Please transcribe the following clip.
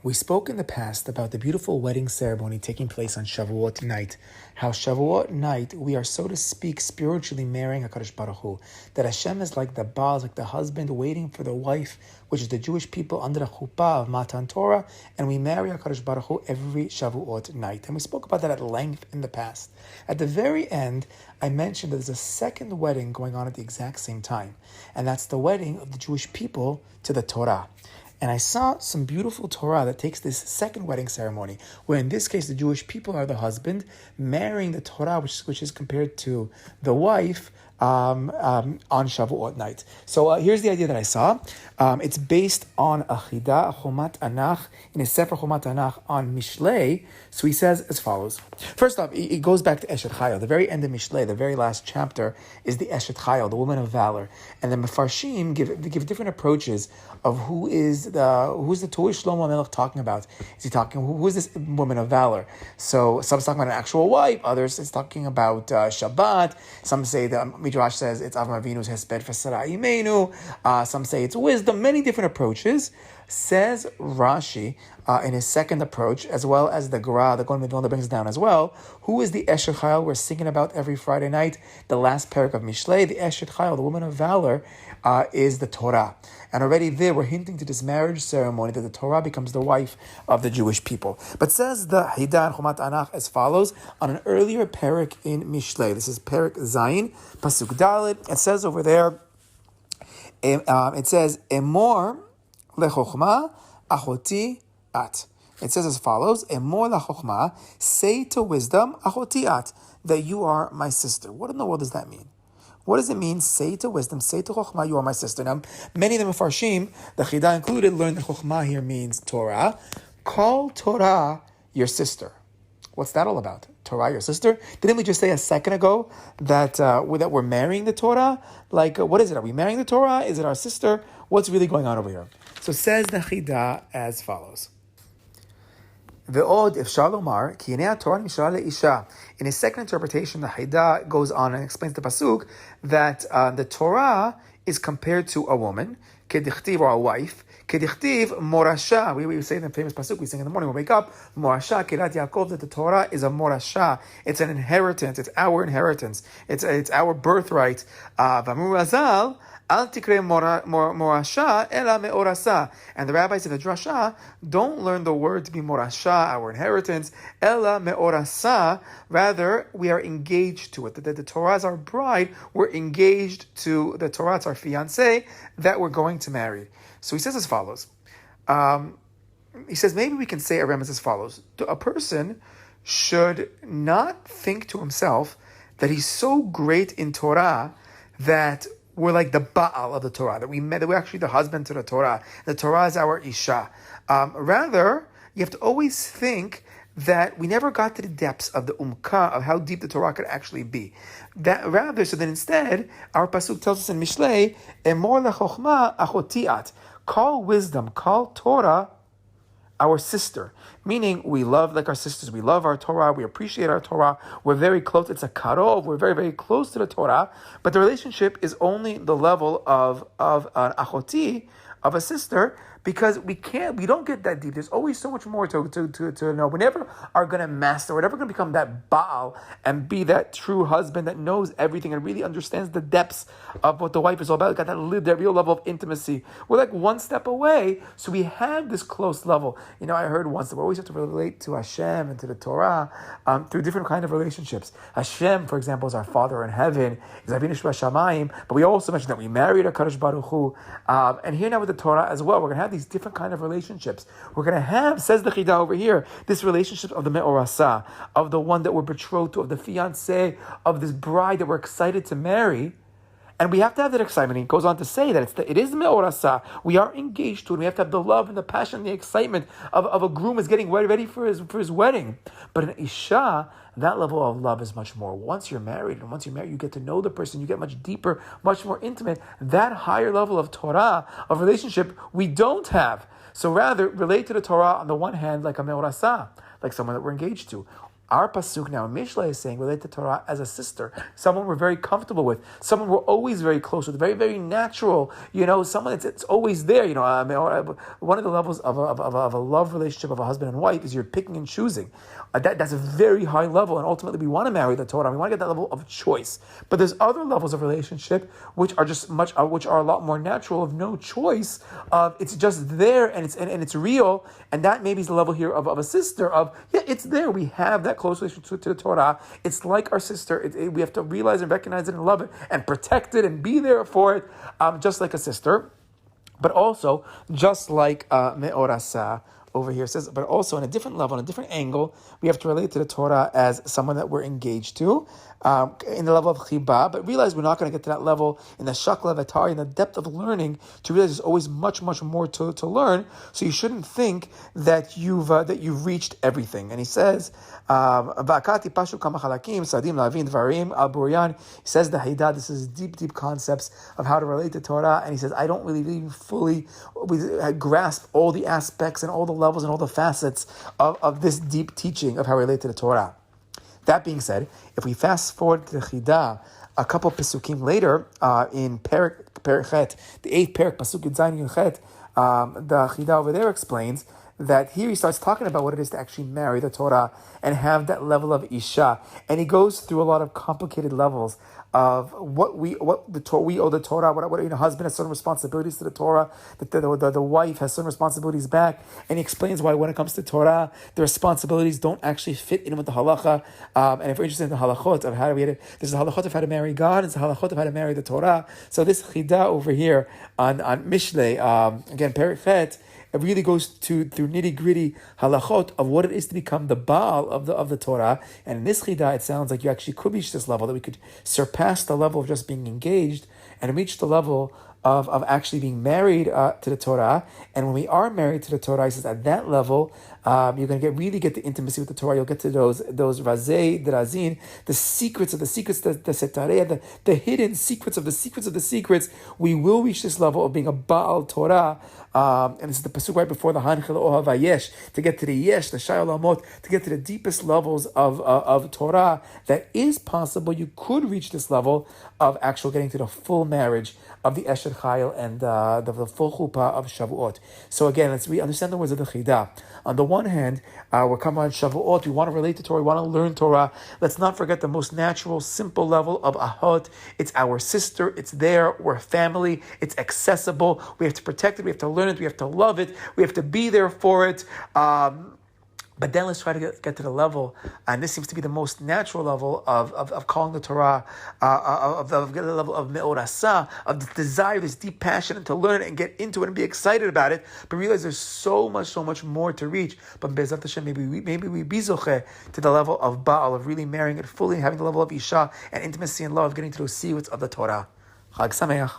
We spoke in the past about the beautiful wedding ceremony taking place on Shavuot night. How Shavuot night we are, so to speak, spiritually marrying HaKadosh Baruch Hu. That Hashem is like the Baal, like the husband waiting for the wife, which is the Jewish people under the chuppah of Matan Torah, and we marry HaKadosh Baruch Hu every Shavuot night. And we spoke about that at length in the past. At the very end, I mentioned that there's a second wedding going on at the exact same time, and that's the wedding of the Jewish people to the Torah. And I saw some beautiful Torah that takes this second wedding ceremony, where in this case the Jewish people are the husband, marrying the Torah, which is compared to the wife on Shavuot night. So here's the idea that I saw. It's based on a Chida, Chomat Anach, in a Sefer Chomat Anach on Mishlei. So he says as follows. First off, it goes back to Eshet Chayil. The very end of Mishlei, the very last chapter, is the Eshet Chayil, the woman of valor. And the Mefarshim give different approaches of who's the Torah Shlomo Melech talking about. Is he talking, who is this woman of valor? So some is talking about an actual wife, others is talking about Shabbat. Some say the Midrash says it's Avram Avinu's Hesped for Sarah Imenu. Some say it's wisdom. Many different approaches. Says Rashi in his second approach, as well as the Gra, the Gon Midon that brings down as well. Who is the Eshet Chayil we're singing about every Friday night? The last parak of Mishlei, the Eshet Chayil, the woman of valor, is the Torah. And already there we're hinting to this marriage ceremony that the Torah becomes the wife of the Jewish people. But says the Hidan Chomat Anach as follows on an earlier parak in Mishlei. This is parak Zayin, Pasuk Dalet. It says over there, it says, Emor lechochma achoti at. It says as follows, Emor lechochma, say to wisdom, achoti at, that you are my sister. What in the world does that mean? What does it mean, say to wisdom, say to chokhmah, you are my sister? Now, many of the Mefarshim, the Chida included, learned that chokhmah here means Torah. Call Torah your sister. What's that all about? Torah your sister? Didn't we just say a second ago that we're marrying the Torah? Like, what is it? Are we marrying the Torah? Is it our sister? What's really going on over here? So says the Chida as follows. Ve'od efshar lomar ki hinei Torah nishra leisha. In his second interpretation, the Haida goes on and explains the pasuk that the Torah is compared to a woman, kedichtiv, or a wife, kedichtiv morasha. We say in the famous pasuk we sing in the morning when we wake up, morasha kirat Yaakov, that the Torah is a morasha. It's an inheritance. It's our inheritance. It's our birthright. V'amru Razal, Al tikre morasha ela meorasa. And the rabbis of the drasha don't learn the word to be morasha, our inheritance, ela meorasa. Rather, we are engaged to it. That the Torah is our bride. We're engaged to the Torah. It's our fiancé that we're going to marry. So he says as follows. He says maybe we can say a remez as follows. A person should not think to himself that he's so great in Torah that we're like the Baal of the Torah, that we're actually the husband to the Torah. The Torah is our Isha. Rather, you have to always think that we never got to the depths of the umka, of how deep the Torah could actually be. So then instead, our pasuk tells us in Mishlei, Emor lechochma achotiat. Call wisdom, call Torah our sister, meaning we love like our sisters. We love our Torah. We appreciate our Torah. We're very close. It's a karov. We're very, very close to the Torah. But the relationship is only the level of an achoti, of a sister, because we don't get that deep. There's always so much more to know. We never are going to master, we're never going to become that Baal and be that true husband that knows everything and really understands the depths of what the wife is all about. Got that real level of intimacy. We're like one step away, so we have this close level. You know, I heard once that we always have to relate to Hashem and to the Torah through different kind of relationships. Hashem, for example, is our Father in heaven, is Avinu Shamayim, but we also mentioned that we married a Kadosh Baruch Hu, and here now with the Torah as well, we're going to have these different kind of relationships. We're going to have, says the Chida over here, this relationship of the Me'orasa, of the one that we're betrothed to, of the fiancé, of this bride that we're excited to marry. And we have to have that excitement. He goes on to say that it is the Me'orasa. We are engaged to it. We have to have the love and the passion and the excitement of a groom is getting ready for his wedding. But in Isha, that level of love is much more. Once you're married, you get to know the person, you get much deeper, much more intimate. That higher level of Torah, of relationship, we don't have. So rather, relate to the Torah on the one hand like a Me'orasa, like someone that we're engaged to. Our pasuk now in Mishlei is saying relate to Torah as a sister, someone we're very comfortable with, someone we're always very close with, very, very natural, someone it's always there. One of the levels of a love relationship of a husband and wife is you're picking and choosing. That's a very high level, and ultimately we want to marry the Torah. We want to get that level of choice. But there's other levels of relationship which are which are a lot more natural, of no choice. It's just there, and it's real, and that maybe is the level here of a sister. It's there. We have that close relationship to the Torah. It's like our sister. We have to realize and recognize it and love it and protect it and be there for it, just like a sister. But also, just like Me'orasa over here says, but also on a different level, on a different angle, we have to relate to the Torah as someone that we're engaged to, in the level of chiba, but realize we're not going to get to that level in the shakla v'atari, in the depth of learning, to realize there's always much, much more to learn. So you shouldn't think that you've reached everything. And he says, "Va'akati pashu kama chalakim sadim lavin dvarim al buryan." He says the Haidah, this is deep concepts of how to relate to Torah, and he says I don't really fully grasp all the aspects and all the levels and all the facets of this deep teaching of how we relate to the Torah. That being said, if we fast forward to the Chidah, a couple Pesukim later, in Perek Chet, the 8th Perek, Pasuk Yud Zayin Yud Chet, the Chidah over there explains that here he starts talking about what it is to actually marry the Torah and have that level of Isha. And he goes through a lot of complicated levels of what we owe the Torah. What husband has certain responsibilities to the Torah. The wife has certain responsibilities back, and he explains why when it comes to Torah, the responsibilities don't actually fit in with the halacha. And if we're interested in the halachot of there's a halachot of how to marry God, and there's a halachot of how to marry the Torah. So this chidah over here on Mishlei, again Perek Chet, it really goes through nitty-gritty halachot of what it is to become the Baal of the Torah. And in this chidah, it sounds like you actually could reach this level, that we could surpass the level of just being engaged and reach the level of actually being married to the Torah. And when we are married to the Torah, he says at that level, you're going to really get the intimacy with the Torah. You'll get to those razei, the razin, the secrets of the secrets, the setareya, the hidden secrets of the secrets of the secrets. We will reach this level of being a Baal Torah. And this is the pasuk right before the Hanchel Ohav Vayesh, to get to the Yesh, the Shai Olamot, to get to the deepest levels of Torah that is possible. You could reach this level of actual getting to the full marriage of the Esher Chayil and the full chuppah of Shavuot. So again, let's understand the words of the Chidah. On the one hand, we're coming on Shavuot, we want to relate to Torah, we want to learn Torah. Let's not forget the most natural, simple level of Ahot. It's our sister, it's there, we're family, it's accessible, we have to protect it, we have to learn it, we have to love it, we have to be there for it. But then let's try to get to the level, and this seems to be the most natural level of calling the Torah, of the level of me'orasa, of the desire, this deep passion, and to learn it and get into it and be excited about it. But realize there's so much more to reach. But Be'ezrat Hashem, maybe we be zocheh to the level of Baal, of really marrying it fully, having the level of Isha and intimacy and love, getting to those secrets of the Torah. Chag Sameach.